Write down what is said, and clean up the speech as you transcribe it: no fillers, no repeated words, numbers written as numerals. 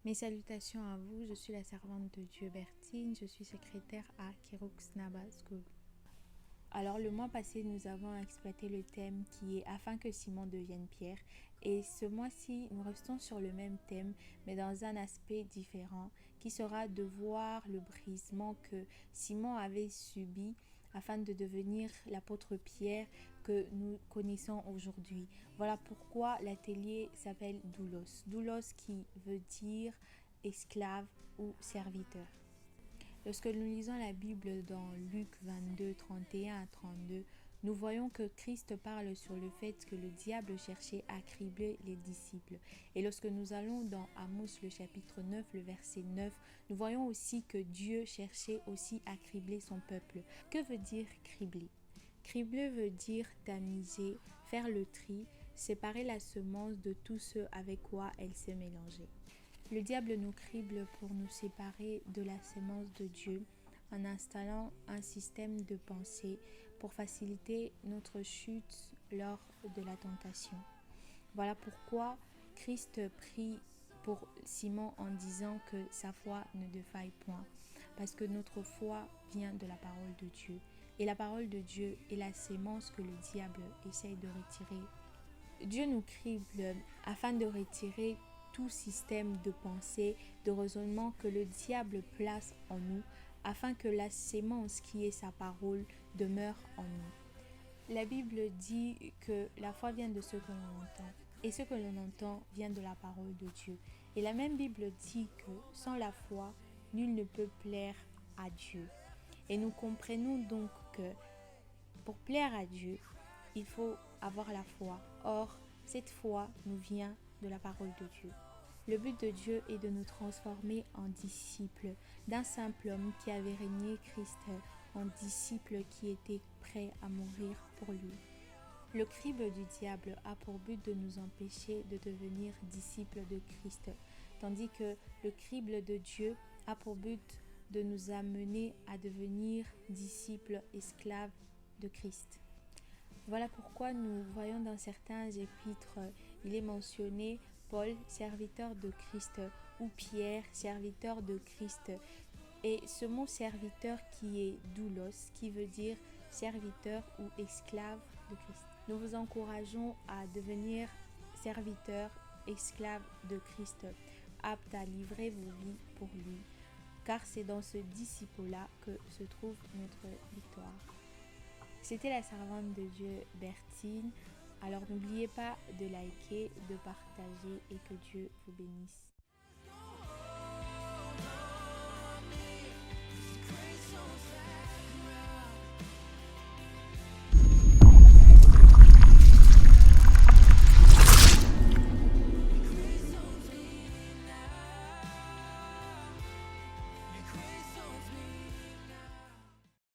Mes salutations à vous, je suis la servante de Dieu Bertine, je suis secrétaire à Kirux Naba School. Alors le mois passé, nous avons exploité le thème qui est afin que Simon devienne Pierre, et ce mois-ci, nous restons sur le même thème mais dans un aspect différent qui sera de voir le brisement que Simon avait subi afin de devenir l'apôtre Pierre que nous connaissons aujourd'hui. Voilà pourquoi l'atelier s'appelle Doulos. Doulos qui veut dire esclave ou serviteur. Lorsque nous lisons la Bible dans Luc 22, 31 à 32, nous voyons que Christ parle sur le fait que le diable cherchait à cribler les disciples. Et lorsque nous allons dans Amos le chapitre 9, le verset 9, nous voyons aussi que Dieu cherchait aussi à cribler son peuple. Que veut dire cribler? Cribler veut dire tamiser, faire le tri, séparer la semence de tout ce avec quoi elle s'est mélangée. Le diable nous crible pour nous séparer de la sémence de Dieu en installant un système de pensée pour faciliter notre chute lors de la tentation. Voilà pourquoi Christ prie pour Simon en disant que sa foi ne défaille point, parce que notre foi vient de la parole de Dieu. Et la parole de Dieu est la sémence que le diable essaye de retirer. Dieu nous crible afin de retirer tout système de pensée, de raisonnement que le diable place en nous, afin que la sémence qui est sa parole demeure en nous. La Bible dit que la foi vient de ce que l'on entend, et ce que l'on entend vient de la parole de Dieu. Et la même Bible dit que sans la foi, nul ne peut plaire à Dieu. Et nous comprenons donc que pour plaire à Dieu, il faut avoir la foi. Or, cette foi nous vient de la parole de Dieu. Le but de Dieu est de nous transformer en disciples d'un simple homme qui avait régné Christ, en disciple qui était prêt à mourir pour lui. Le crible du diable a pour but de nous empêcher de devenir disciples de Christ, tandis que le crible de Dieu a pour but de nous amener à devenir disciples esclaves de Christ. Voilà pourquoi nous voyons dans certains épîtres, il est mentionné Paul, serviteur de Christ, ou Pierre, serviteur de Christ. Et ce mot serviteur qui est doulos, qui veut dire serviteur ou esclave de Christ. Nous vous encourageons à devenir serviteurs, esclaves de Christ, aptes à livrer vos vies pour lui, car c'est dans ce disciple-là que se trouve notre victoire. C'était la servante de Dieu Bertine. Alors n'oubliez pas de liker, de partager et que Dieu vous bénisse.